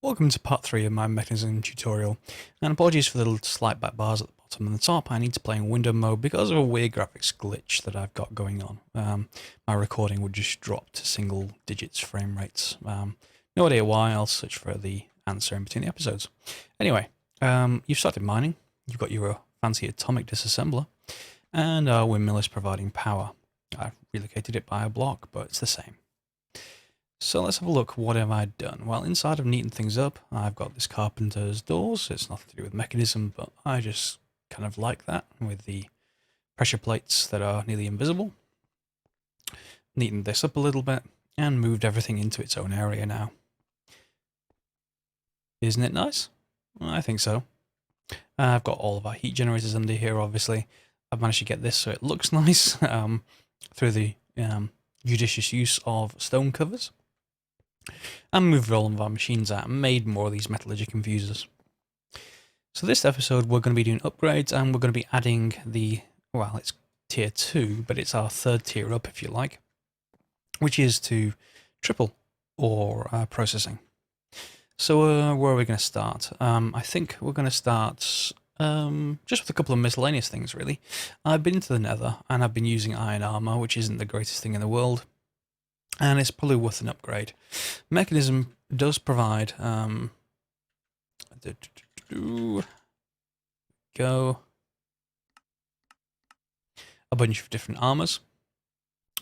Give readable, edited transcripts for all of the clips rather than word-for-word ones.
Welcome to part 3 of my Mechanism tutorial, and apologies for the little slight back bars at the bottom and the top. I need to play in window mode because of a weird graphics glitch that I've got going on. My recording would just drop to single digits frame rates. No idea why. I'll search for the answer in between the episodes. Anyway, you've started mining, you've got your fancy atomic disassembler, and our windmill is providing power. I've relocated it by a block, but it's the same. So let's have a look. What have I done? Well, inside I've neatened things up. I've got this carpenter's doors. It's nothing to do with Mechanism, but I just kind of like that with the pressure plates that are nearly invisible. Neatened this up a little bit and moved everything into its own area now. Isn't it nice? I think so. I've got all of our heat generators under here, obviously. I've managed to get this so it looks nice through the judicious use of stone covers. And moved all of our machines out and made more of these metallurgic infusers. So this episode we're going to be doing upgrades, and we're going to be adding the, well, it's tier 2, but it's our third tier up if you like, which is to triple ore processing. So where are we going to start? I think we're going to start just with a couple of miscellaneous things really. I've been into the nether and I've been using iron armor, which isn't the greatest thing in the world. And it's probably worth an upgrade. Mechanism does provide go a bunch of different armors,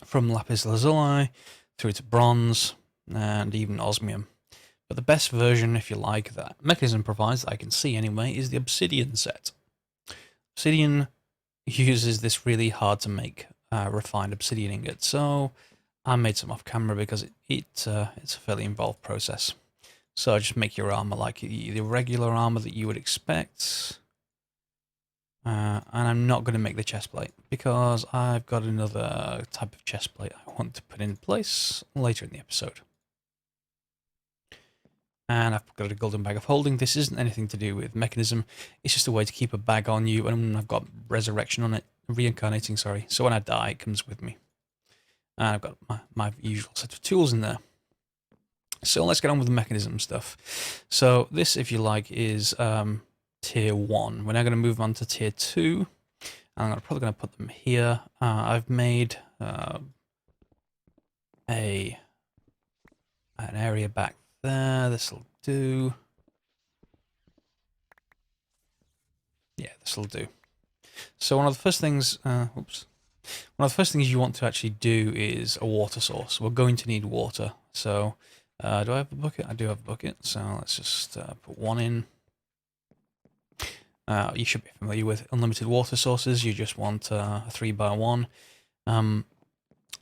from lapis lazuli through to bronze and even osmium. But the best version, if you like, that Mechanism provides, that I can see anyway, is the obsidian set. Obsidian uses this really hard to make refined obsidian ingot, so I made some off camera because it's a fairly involved process. So just make your armor like the regular armor that you would expect. And I'm not going to make the chest plate because I've got another type of chest plate I want to put in place later in the episode. And I've got a golden bag of holding. This isn't anything to do with Mechanism. It's just a way to keep a bag on you, and I've got resurrection on it, reincarnating, sorry. So when I die, it comes with me. And I've got my usual set of tools in there. So let's get on with the Mechanism stuff. So this, if you like, is tier 1. We're now going to move on to tier 2. I'm probably going to put them here. I've made an area back there. This will do. Yeah, this will do. So one of the first things, one of the first things you want to actually do is a water source. We're going to need water. So do I have a bucket? I do have a bucket. So let's just put one in. You should be familiar with unlimited water sources. You just want a 3x1.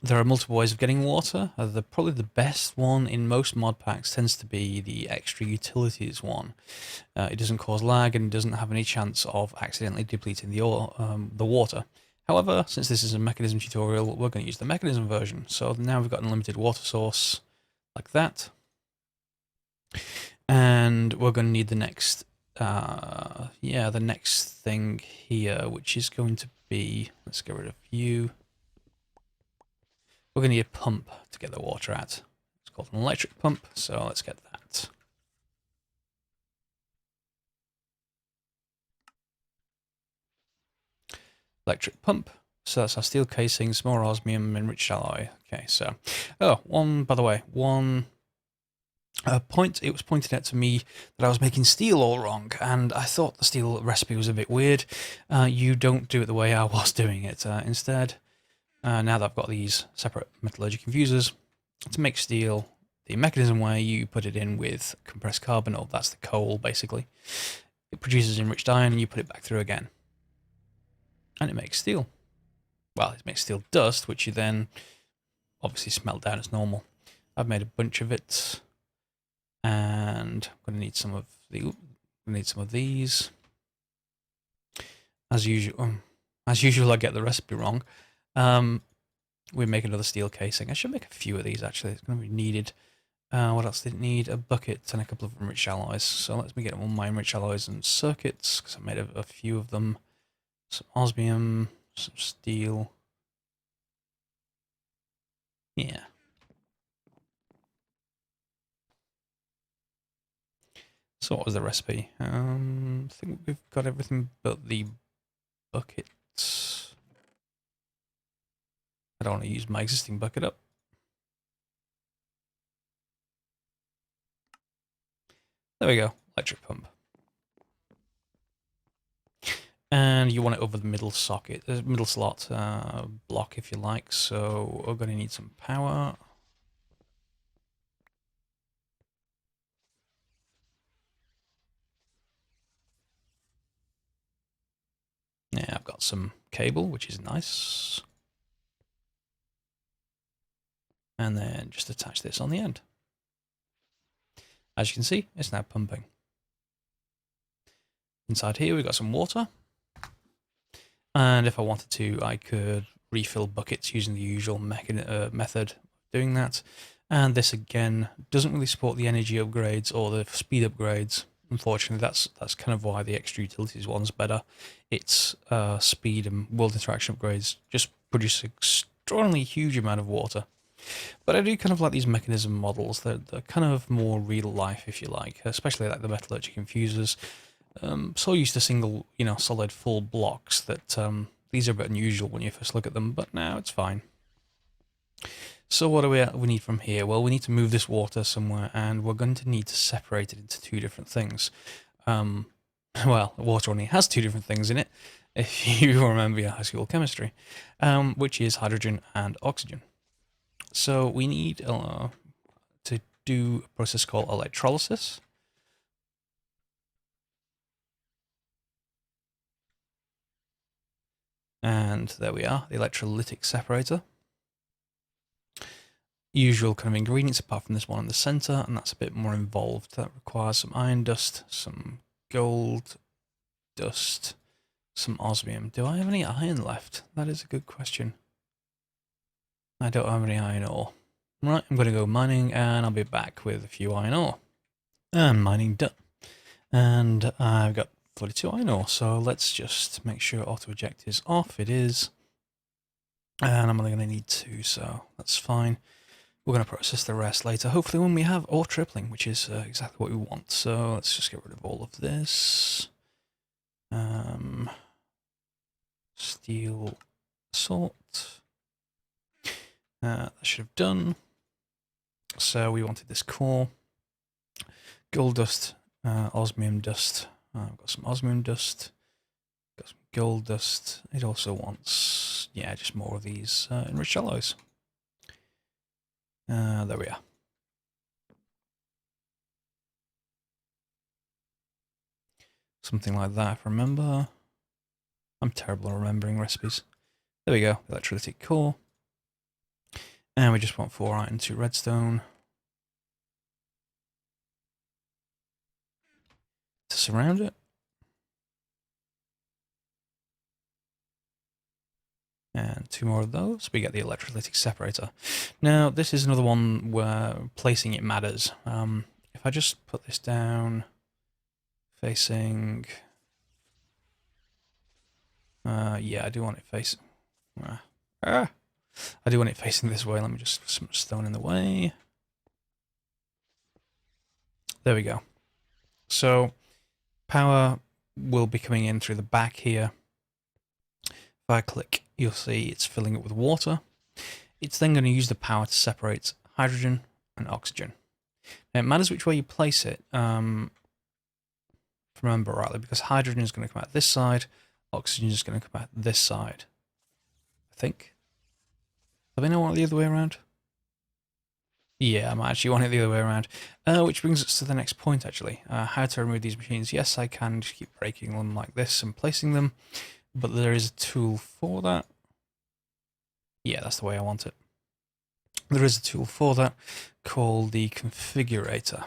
There are multiple ways of getting water. Probably the best one in most mod packs tends to be the extra utilities one. It doesn't cause lag and doesn't have any chance of accidentally depleting the water. However, since this is a Mechanism tutorial, we're going to use the Mechanism version. So now we've got an unlimited water source like that. And we're going to need the next, the next thing here, which is going to be, let's get rid of you. We're going to need a pump to get the water out. It's called an electric pump, so let's get that. Electric pump. So that's our steel casing, some more osmium, enriched alloy. Okay, so, by the way, one point, it was pointed out to me that I was making steel all wrong, and I thought the steel recipe was a bit weird. You don't do it the way I was doing it. Instead, now that I've got these separate metallurgic infusers, to make steel the Mechanism way, you put it in with compressed carbon, or that's the coal basically. It produces enriched iron and you put it back through again. And it makes steel. Well, it makes steel dust, which you then obviously smelt down as normal. I've made a bunch of it, and I'm going to need some of these. As usual, I get the recipe wrong. We make another steel casing. I should make a few of these actually. It's going to be needed. What else did it need? A bucket and a couple of enriched alloys. So let me get all my enriched alloys and circuits, because I made a few of them. Some osmium, some steel. Yeah. So what was the recipe? I think we've got everything but the buckets. I don't want to use my existing bucket up. There we go, electric pump. And you want it over the middle socket, the middle slot block if you like. So we're going to need some power. Yeah, I've got some cable, which is nice. And then just attach this on the end. As you can see, it's now pumping. Inside here, we've got some water. And if I wanted to, I could refill buckets using the usual method of doing that. And this, again, doesn't really support the energy upgrades or the speed upgrades. Unfortunately, that's kind of why the extra utilities one's better. Its speed and world interaction upgrades just produce an extraordinarily huge amount of water. But I do kind of like these mechanism models. They're kind of more real life, if you like, especially like the metallurgic infusers. So used to single, solid full blocks that these are a bit unusual when you first look at them, but now it's fine. So what do we need from here? Well, we need to move this water somewhere, and we're going to need to separate it into two different things. Well, water only has two different things in it, if you remember your high school chemistry, which is hydrogen and oxygen. So we need to do a process called electrolysis. And there we are, the electrolytic separator. Usual kind of ingredients apart from this one in the center, and that's a bit more involved. That requires some iron dust, some gold dust, some osmium. Do I have any iron left? That is a good question. I don't have any iron ore. Right, I'm going to go mining, and I'll be back with a few iron ore. And mining done. And I've got 42 iron ore, so let's just make sure auto eject is off. It is. And I'm only going to need 2, so that's fine. We're going to process the rest later, hopefully when we have ore tripling, which is exactly what we want. So let's just get rid of all of this. Steel salt. That should have done. So we wanted this core. Gold dust, osmium dust. I've got some osmium dust. Got some gold dust. It also wants, yeah, just more of these enriched alloys. There we are. Something like that, if I remember. I'm terrible at remembering recipes. There we go, electrolytic core. And we just want 4 iron, 2 redstone. To surround it. And 2 more of those. We get the electrolytic separator. Now, this is another one where placing it matters. If I just put this down, facing... yeah, I do want it facing... I do want it facing this way. Let me just put some stone in the way. There we go. So, power will be coming in through the back here. If I click, you'll see it's filling it with water. It's then going to use the power to separate hydrogen and oxygen. Now, it matters which way you place it, if I remember rightly, because hydrogen is going to come out this side, oxygen is going to come out this side. I think. Do they know what the other way around? Yeah, I might actually want it the other way around. Which brings us to the next point, actually. How to remove these machines. Yes, I can just keep breaking them like this and placing them, but there is a tool for that. Yeah, that's the way I want it. There is a tool for that called the configurator.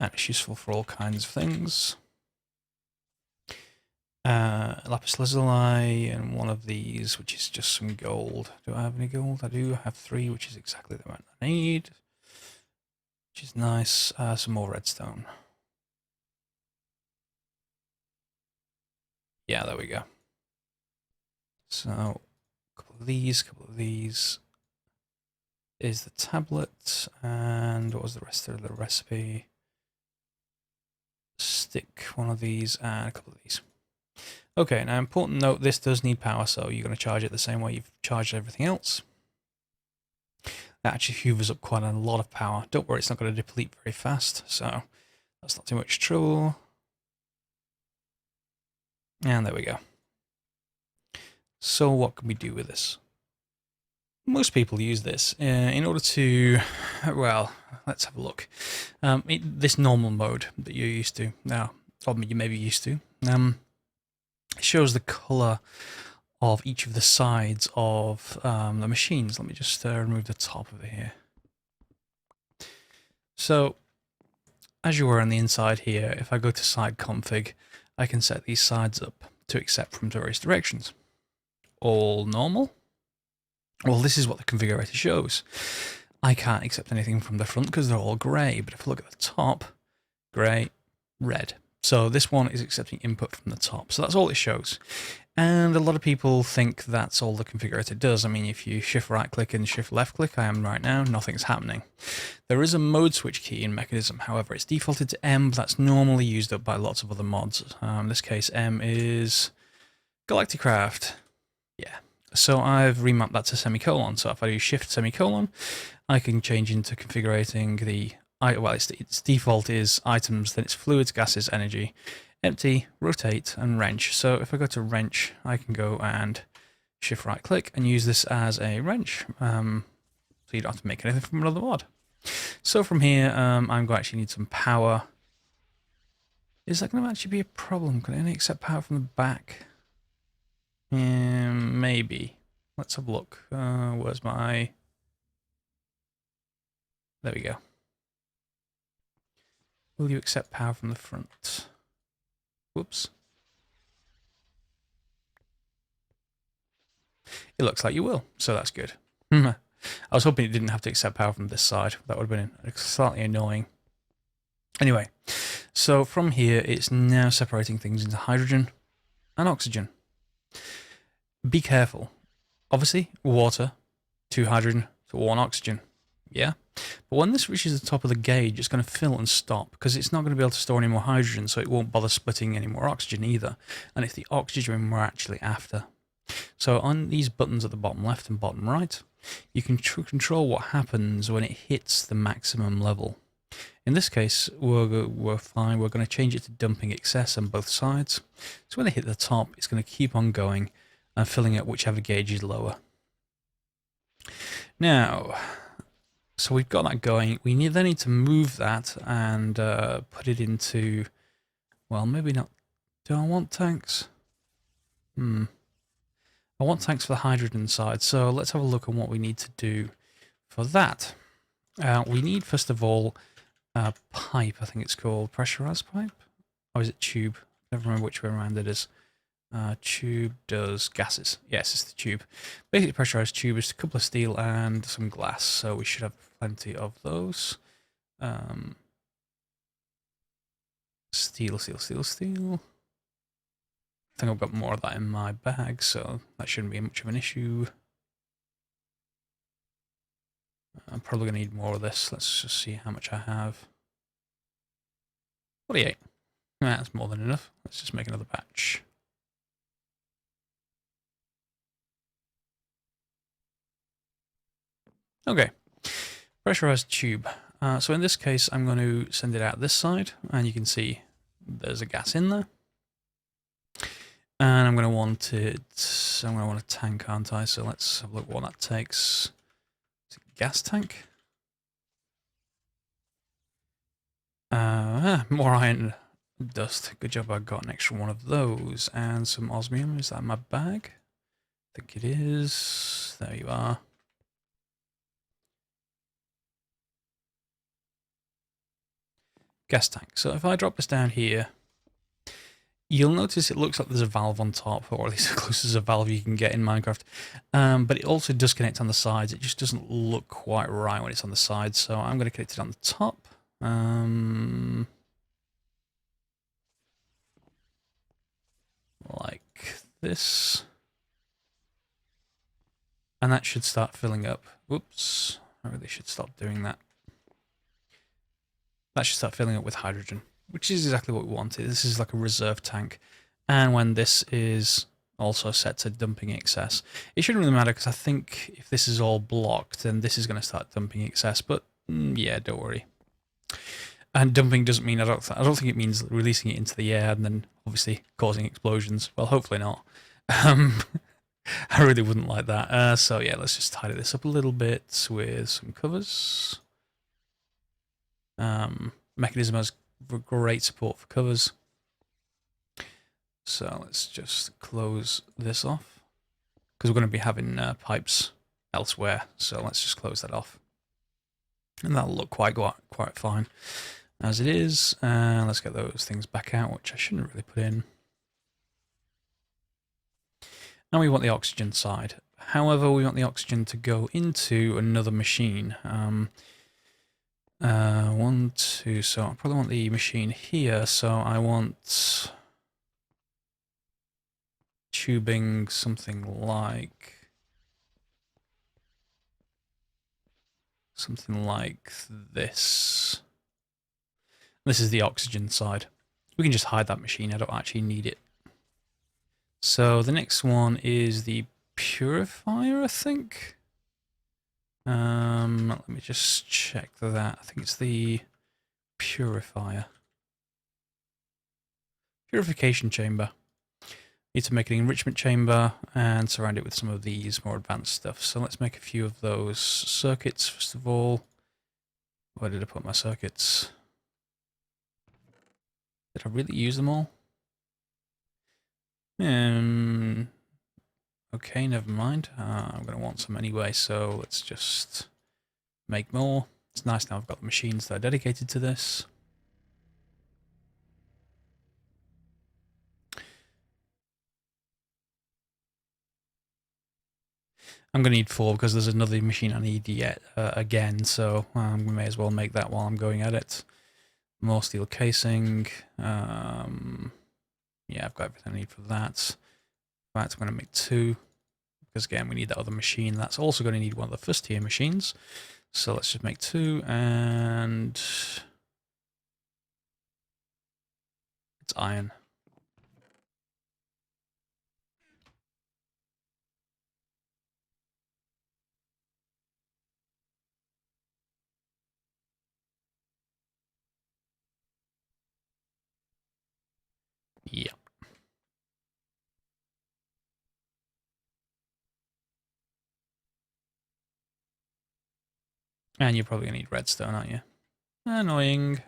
And it's useful for all kinds of things. Lapis lazuli and one of these, which is just some gold. Do I have any gold? I do have 3, which is exactly the amount I need. Which is nice. Some more redstone. Yeah, there we go. So, a couple of these. Is the tablet, and what was the rest of the recipe? stick one of these and a couple of these. Okay, now important note, this does need power, so you're going to charge it the same way you've charged everything else. That actually hoovers up quite a lot of power. Don't worry, it's not going to deplete very fast, so that's not too much trouble. And there we go. So what can we do with this? Most people use this in order to, well, let's have a look. This normal mode that you're used to now, or you may be used to, it shows the color of each of the sides of the machines. Let me just remove the top of it here. So, as you were on the inside here, if I go to side config, I can set these sides up to accept from various directions. All normal? Well, this is what the configurator shows. I can't accept anything from the front because they're all grey, but if I look at the top, grey, red. So this one is accepting input from the top. So that's all it shows. And a lot of people think that's all the configurator does. I mean, if you shift right click and shift left click, I am right now, nothing's happening. There is a mode switch key in Mekanism. However, it's defaulted to M, but that's normally used up by lots of other mods. In this case, M is Galacticraft. Yeah. So I've remapped that to semicolon. So if I do shift semicolon, I can change into configuring the, well, its default is items, then it's fluids, gases, energy, empty, rotate, and wrench. So if I go to wrench, I can go and shift right click and use this as a wrench. So you don't have to make anything from another mod. So from here, I'm going to actually need some power. Is that going to actually be a problem? Can I only accept power from the back? Maybe. Let's have a look. Where's my... There we go. Will you accept power from the front? Whoops. It looks like you will, so that's good. I was hoping it didn't have to accept power from this side. That would have been slightly annoying. Anyway, so from here, it's now separating things into hydrogen and oxygen. Be careful. Obviously, water, 2 hydrogen to 1 oxygen. Yeah? But when this reaches the top of the gauge, it's going to fill and stop because it's not going to be able to store any more hydrogen, so it won't bother splitting any more oxygen either. And it's the oxygen we're actually after. So on these buttons at the bottom left and bottom right, you can control what happens when it hits the maximum level. In this case, we're fine. We're going to change it to dumping excess on both sides. So when they hit the top, it's going to keep on going and filling up whichever gauge is lower. Now, so we've got that going. We then need to move that and put it into, well, maybe not. Do I want tanks? I want tanks for the hydrogen side. So let's have a look at what we need to do for that. We need, first of all, a pipe. I think it's called pressurized pipe. Or is it tube? I never remember which way around it is. Tube does gases. Yes, it's the tube. Basically, pressurized tube is a couple of steel and some glass, so we should have plenty of those. Steel. I think I've got more of that in my bag, so that shouldn't be much of an issue. I'm probably going to need more of this. Let's just see how much I have. 48. That's more than enough. Let's just make another batch. Okay, pressurized tube. So in this case, I'm going to send it out this side, and you can see there's a gas in there. And I'm going to want it. I'm going to want a tank, aren't I? So let's have a look what that takes. Is it gas tank? More iron dust. Good job, I got an extra one of those and some osmium. Is that in my bag? I think it is. There you are. Gas tank. So if I drop this down here, you'll notice it looks like there's a valve on top, or at least as close as a valve you can get in Minecraft. But it also does connect on the sides. It just doesn't look quite right when it's on the sides. So I'm going to connect it on the top. Like this. And that should start filling up. Whoops. I really should stop doing that. That should start filling up with hydrogen. which is exactly what we wanted. This is like a reserve tank. And when this is also set to dumping excess, it shouldn't really matter because I think if this is all blocked, then this is going to start dumping excess. But yeah, don't worry. And dumping doesn't mean I don't think it means releasing it into the air and then obviously causing explosions. Well, hopefully not. I really wouldn't like that. So yeah, let's just tidy this up a little bit with some covers. Mekanism has great support for covers. So let's just close this off because we're going to be having pipes elsewhere. So let's just close that off, and that'll look quite fine as it is. Let's get those things back out, which I shouldn't really put in. Now we want the oxygen side. However, we want the oxygen to go into another machine. 1, 2. So I probably want the machine here. So I want tubing something like this. This is the oxygen side. We can just hide that machine. I don't actually need it. So the next one is the purifier, I think. Let me just check that. I think it's the purifier. Purification chamber. Need to make an enrichment chamber and surround it with some of these more advanced stuff. So let's make a few of those circuits first of all. Where did I put my circuits? Did I really use them all? Okay, never mind. I'm going to want some anyway, so let's just make more. It's nice now I've got the machines that are dedicated to this. I'm going to need 4 because there's another machine I need yet again, so we may as well make that while I'm going at it. More steel casing. Yeah, I've got everything I need for that. In fact, I'm going to make 2 because again we need that other machine. That's also going to need one of the first tier machines. So let's just make 2 and it's iron. Yeah. And you're probably going to need redstone, aren't you? Annoying.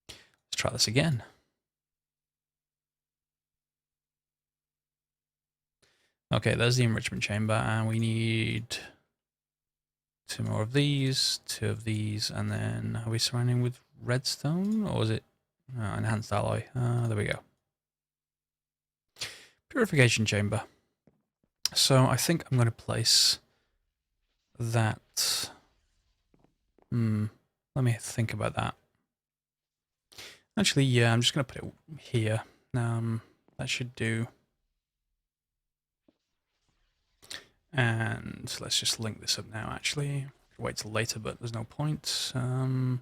Let's try this again. Okay, there's the enrichment chamber, and we need 2 more of these, 2 of these, and then are we surrounding with redstone, or is it enhanced alloy? There we go. Purification chamber. So I think I'm going to place that. Let me think about that. Actually, yeah, I'm just going to put it here. That should do. And let's just link this up now, actually. Wait till later, but there's no point. There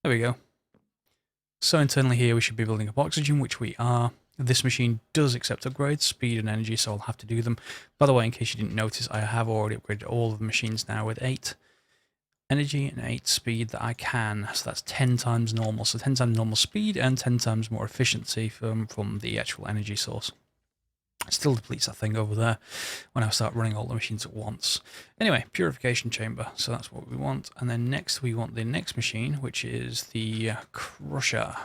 we go. So internally here, we should be building up oxygen, which we are. This machine does accept upgrades, speed and energy, so I'll have to do them. By the way, in case you didn't notice, I have already upgraded all of the machines now with 8 energy and 8 speed that I can. So that's 10 times normal. So 10 times normal speed and 10 times more efficiency from the actual energy source. It still depletes that thing over there when I start running all the machines at once. Anyway, purification chamber. So that's what we want. And then next we want the next machine, which is the crusher.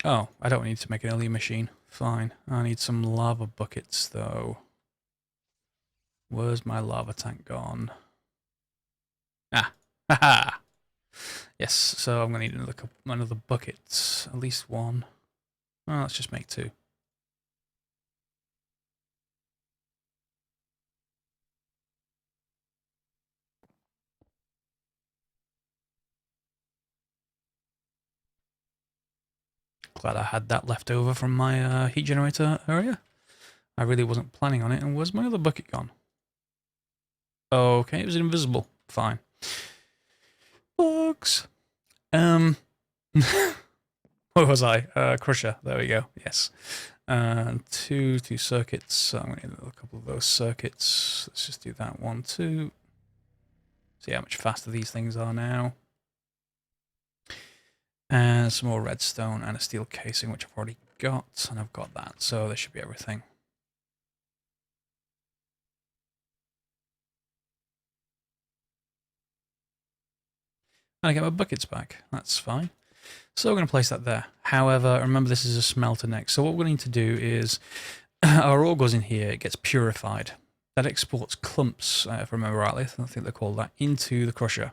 Oh, I don't need to make an alien machine. Fine. I need some lava buckets, though. Where's my lava tank gone? Ah, haha. Yes, so I'm going to need another bucket. At least 1. Well, let's just make 2. Glad I had that left over from my heat generator area. I really wasn't planning on it. And where's my other bucket gone? Okay, it was invisible. Fine. Bugs. Where was I? Crusher. There we go. Yes. Two circuits. So I'm going to need a couple of those circuits. Let's just do that. 1, 2. See how much faster these things are now. And some more redstone and a steel casing, which I've already got. And I've got that. So there should be everything. And I get my buckets back. That's fine. So we're going to place that there. However, remember this is a smelter next. So what we're going to do is our ore goes in here. It gets purified. That exports clumps, if I remember rightly. I think they're called that, into the crusher.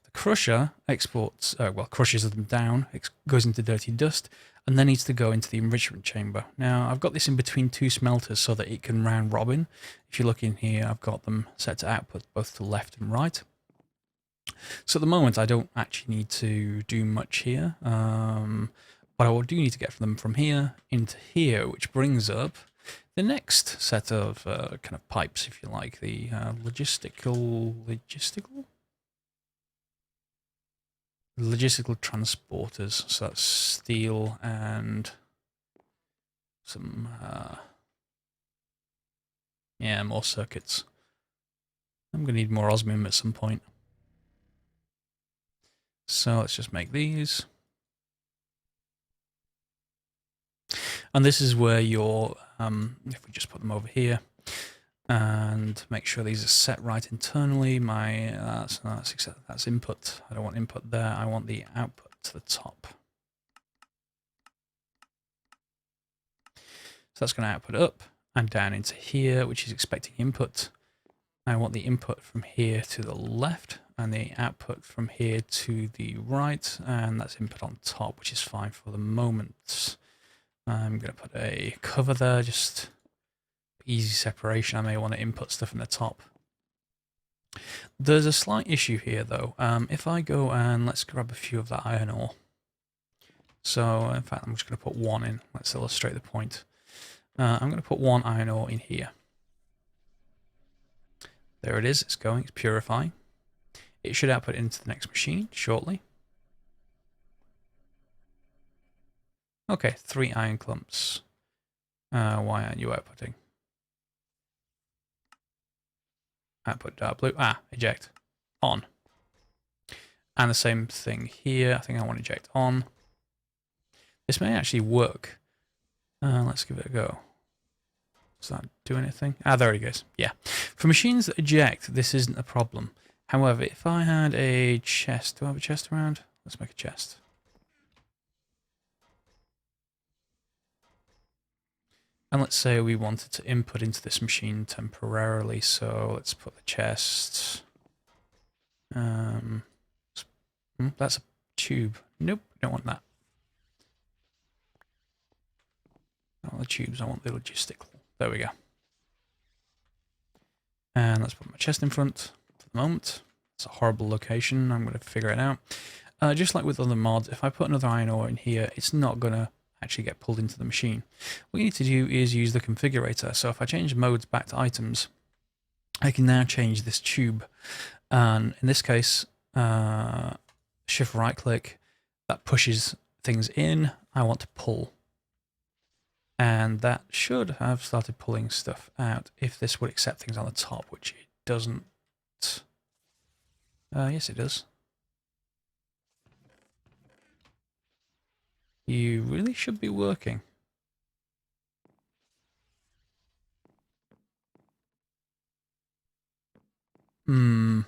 The crusher exports, crushes them down. It goes into dirty dust and then needs to go into the enrichment chamber. Now, I've got this in between two smelters so that it can round robin. If you look in here, I've got them set to output both to left and right. So at the moment, I don't actually need to do much here, but I do need to get them from here into here, which brings up the next set of kind of pipes, if you like, the logistical transporters. So that's steel and some, yeah, more circuits. I'm going to need more osmium at some point. So let's just make these. And this is where your, if we just put them over here and make sure these are set right internally, that's input. I don't want input there. I want the output to the top. So that's going to output up and down into here, which is expecting input. I want the input from here to the left and the output from here to the right, and that's input on top, which is fine for the moment. I'm going to put a cover there, just easy separation. I may want to input stuff in the top. There's a slight issue here though. If I go and let's grab a few of that iron ore. So in fact, I'm just going to put one in. Let's illustrate the point. I'm going to put one iron ore in here. There it is, it's going, it's purifying. It should output into the next machine shortly. Okay, 3 iron clumps. Why aren't you outputting? Output dark blue. Eject. On. And the same thing here. I think I want to eject on. This may actually work. Let's give it a go. Does that do anything? There it goes. Yeah. For machines that eject, this isn't a problem. However, if I had a chest, do I have a chest around? Let's make a chest. And let's say we wanted to input into this machine temporarily, so let's put the chest. That's a tube. Nope, don't want that. I don't want the tubes, I want the logistical. There we go. And let's put my chest in front for the moment. It's a horrible location. I'm going to figure it out. Just like with other mods, if I put another iron ore in here, it's not going to actually get pulled into the machine. What you need to do is use the configurator. So if I change modes back to items, I can now change this tube. And in this case, shift right click, that pushes things in. I want to pull. And that should have started pulling stuff out if this would accept things on the top, which it doesn't. Yes, it does. You really should be working. I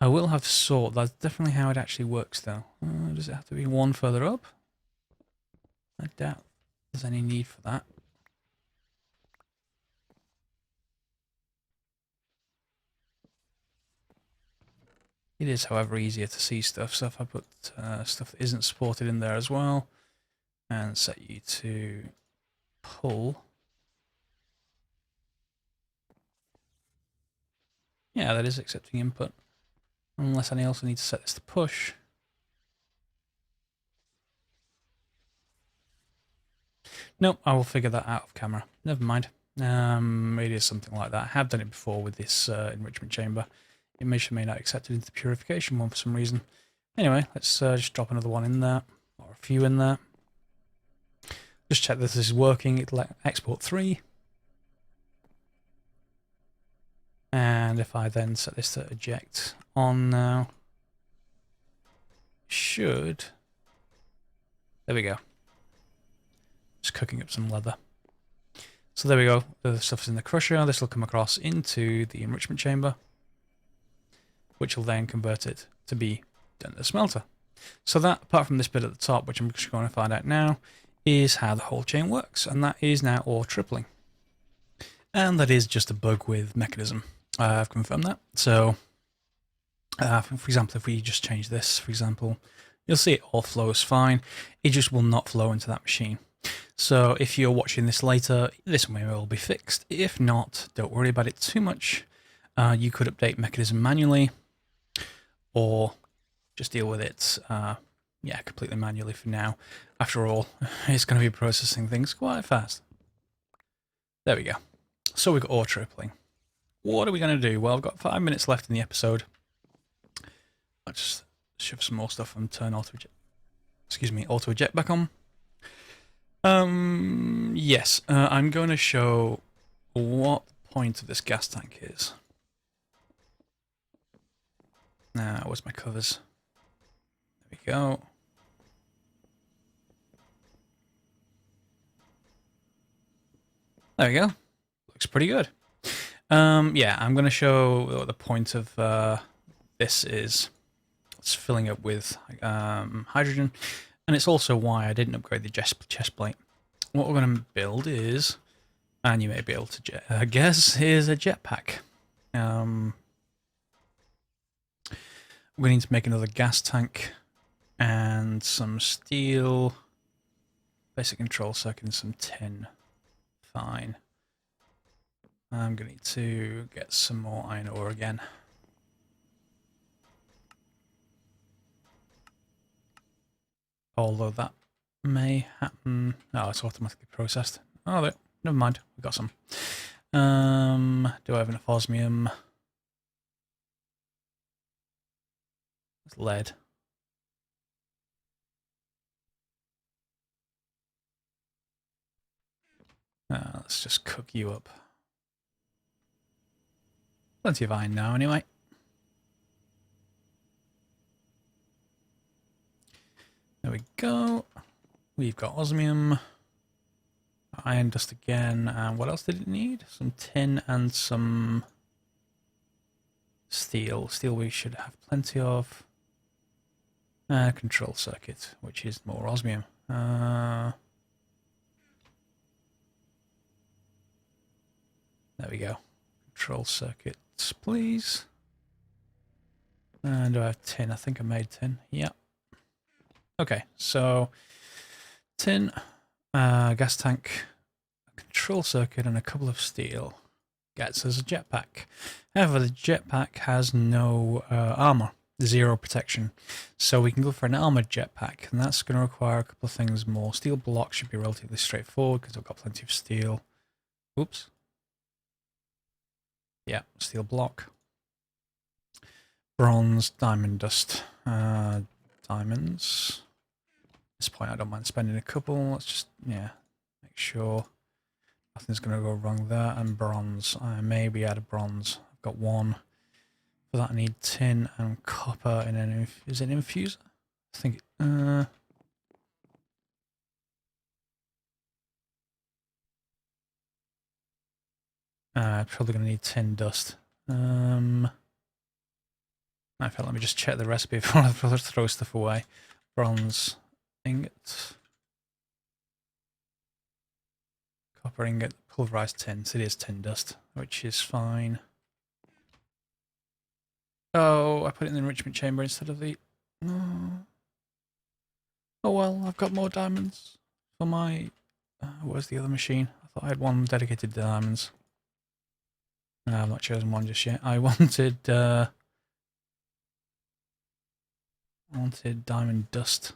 will have to sort. That's definitely how it actually works, though. Does it have to be one further up? I doubt there's any need for that. It is, however, easier to see stuff. So if I put stuff that isn't supported in there as well, and set you to pull. Yeah, that is accepting input. Unless I also need to set this to push. Nope, I will figure that out off camera. Never mind. It is something like that. I have done it before with this enrichment chamber. It may or may not accept it into the purification one for some reason. Anyway, let's just drop another one in there, or a few in there. Just check that this is working. It'll export 3. And if I then set this to eject on now, should... There we go. Just cooking up some leather. So there we go. The stuff's in the crusher. This will come across into the enrichment chamber, which will then convert it to be done at the smelter. So that, apart from this bit at the top, which I'm just going to find out now, is how the whole chain works. And that is now ore tripling. And that is just a bug with Mekanism. I've confirmed that. So, for example, if we just change this, for example, you'll see it all flows fine. It just will not flow into that machine. So if you're watching this later, this may well be fixed. If not, don't worry about it too much. You could update Mekanism manually, or just deal with it, yeah, completely manually for now. After all, it's going to be processing things quite fast. There we go. So we've got ore tripling. What are we going to do? Well, I've got 5 minutes left in the episode. Let's just shove some more stuff and turn auto jetpack on. Yes, I'm going to show what the point of this gas tank is. Now, where's my covers? There we go. There we go. Looks pretty good. Yeah, I'm going to show what the point of this is. It's filling up with hydrogen. And it's also why I didn't upgrade the chest plate. What we're going to build is, and you may be able to guess, is a jetpack. We're going to need to make another gas tank and some steel, basic control circuit, and some tin. Fine. I'm going to need to get some more iron ore again. Although that may happen. Oh, it's automatically processed. Oh, there. Never mind. We got some. Do I have enough osmium? It's lead. Let's just cook you up. Plenty of iron now, anyway. There we go. We've got osmium, iron dust again, and what else did it need? Some tin and some steel. Steel we should have plenty of. Control circuit, which is more osmium. There we go. Control circuits, please. And do I have tin? I think I made tin. Yeah. Okay, so tin, gas tank, a control circuit, and a couple of steel gets us a jetpack. However, the jetpack has no armor, 0 protection, so we can go for an armored jetpack, and that's going to require a couple of things more. Steel block should be relatively straightforward because I've got plenty of steel. Oops. Yeah, steel block. Bronze, diamond dust. Diamonds. At this point, I don't mind spending a couple. Let's just, yeah, make sure nothing's going to go wrong there. And bronze. I may be out of bronze. I've got 1. For that, I need tin and copper in an is it an infuser? I think. Probably going to need tin dust. In fact, let me just check the recipe before I throw stuff away. Bronze ingot. Copper ingot, pulverized tin. So it is tin dust, which is fine. Oh, I put it in the enrichment chamber instead of the... Oh well, I've got more diamonds for my... where's the other machine? I thought I had one dedicated to diamonds. No, I've not chosen one just yet. I wanted diamond dust.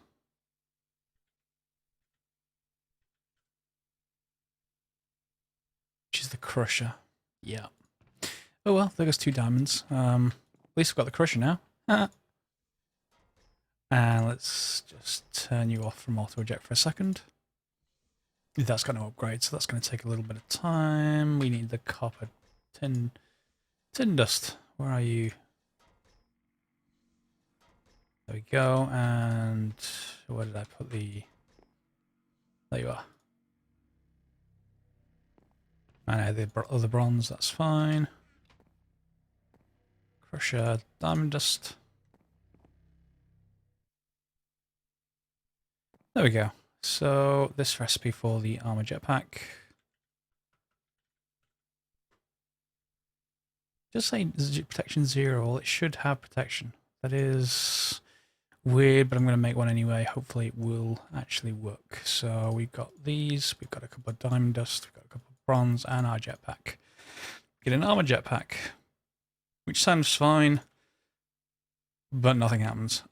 the crusher. Yeah. Oh well, there goes 2 diamonds. At least we've got the crusher now. And let's just turn you off from auto eject for a second. That's got no upgrade, so that's going to take a little bit of time. We need the copper tin dust. Where are you? There we go. And where did I put the? There you are. And I had the other bronze. That's fine. Crusher, diamond dust. There we go. So this recipe for the armor jetpack. Just say protection 0. Well, it should have protection. That is weird, but I'm going to make one anyway. Hopefully it will actually work. So we've got these. We've got a couple of diamond dust. We've got a couple of bronze and our jetpack. Get an armor jetpack, which sounds fine, but nothing happens.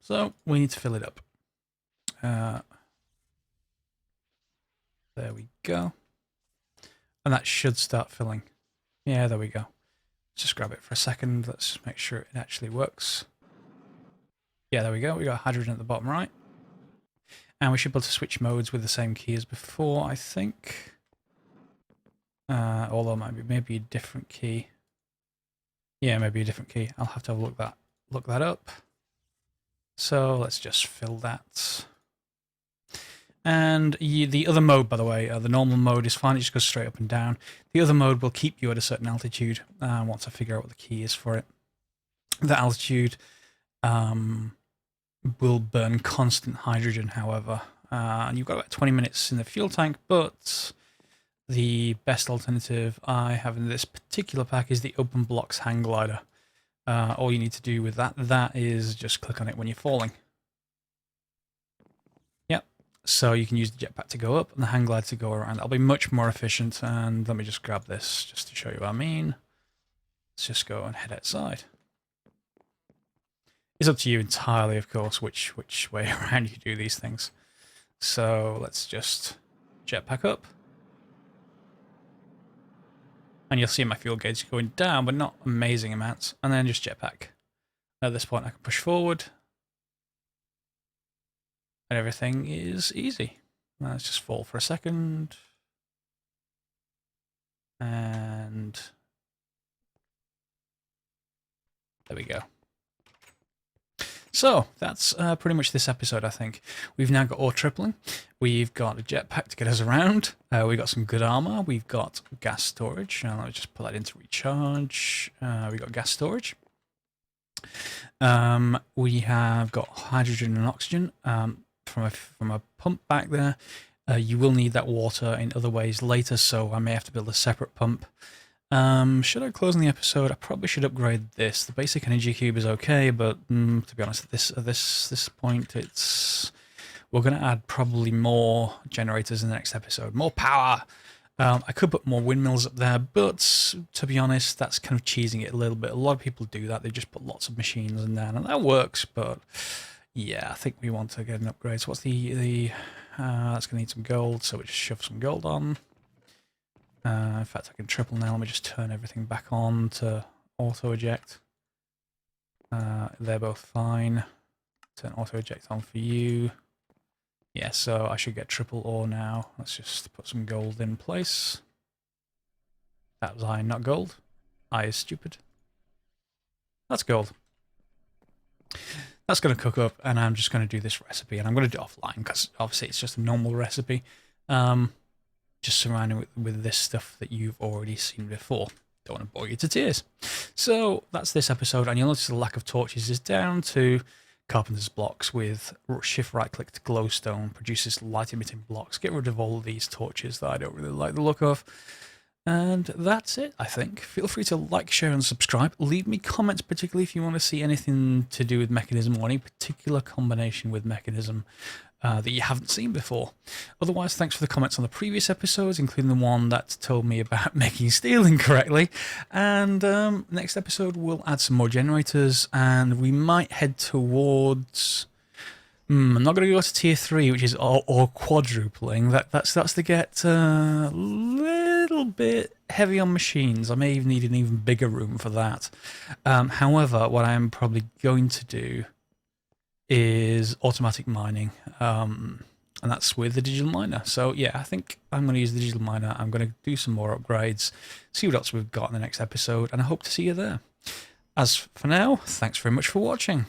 So we need to fill it up. There we go. And that should start filling. Yeah, there we go. Let's just grab it for a second. Let's just make sure it actually works. Yeah, there we go. We got hydrogen at the bottom right. And we should be able to switch modes with the same key as before, I think. Although maybe a different key. Yeah, maybe a different key. I'll have to have a look that up. So let's just fill that. And the other mode, by the way, the normal mode is fine. It just goes straight up and down. The other mode will keep you at a certain altitude once I figure out what the key is for it. The altitude will burn constant hydrogen, however. And you've got about 20 minutes in the fuel tank, but the best alternative I have in this particular pack is the open blocks hang glider. All you need to do with that is just click on it when you're falling. So you can use the jetpack to go up and the hang glide to go around. That'll be much more efficient. And let me just grab this just to show you what I mean. Let's just go and head outside. It's up to you entirely, of course, which way around you do these things. So let's just jetpack up. And you'll see my fuel gauge going down, but not amazing amounts. And then just jetpack. At this point, I can push forward. And everything is easy. Let's just fall for a second. And there we go. So that's pretty much this episode, I think. We've now got ore tripling. We've got a jetpack to get us around. We've got some good armor. We've got gas storage. Let me just put that into recharge. We've got gas storage. We have got hydrogen and oxygen. From a pump back there. You will need that water in other ways later, so I may have to build a separate pump. Should I close on the episode? I probably should upgrade this. The basic energy cube is okay, but to be honest, at this point, we're going to add probably more generators in the next episode. More power! I could put more windmills up there, but to be honest, that's kind of cheesing it a little bit. A lot of people do that. They just put lots of machines in there, and that works, but yeah, I think we want to get an upgrade. So what's that's going to need some gold, so we just shove some gold on. In fact, I can triple now. Let me just turn everything back on to auto eject. They're both fine. Turn auto eject on for you. Yeah, so I should get triple ore now. Let's just put some gold in place. That was iron, not gold. I is stupid. That's gold. That's going to cook up, and I'm just going to do this recipe, and I'm going to do it offline because obviously it's just a normal recipe. Just surrounding it with this stuff that you've already seen before. Don't want to bore you to tears. So that's this episode, and you'll notice the lack of torches is down to carpenter's blocks with shift right click to glowstone, produces light emitting blocks. Get rid of all of these torches that I don't really like the look of. And that's it, I think. Feel free to like, share, and subscribe. Leave me comments, particularly if you want to see anything to do with Mekanism or any particular combination with Mekanism that you haven't seen before. Otherwise, thanks for the comments on the previous episodes, including the one that told me about making steel incorrectly. And next episode, we'll add some more generators, and we might head towards... I'm not going to go to tier 3, which is or quadrupling. That's to get a little bit heavy on machines. I may even need an even bigger room for that. However, what I am probably going to do is automatic mining, and that's with the digital miner. So yeah, I think I'm going to use the digital miner. I'm going to do some more upgrades, see what else we've got in the next episode, and I hope to see you there. As for now, thanks very much for watching.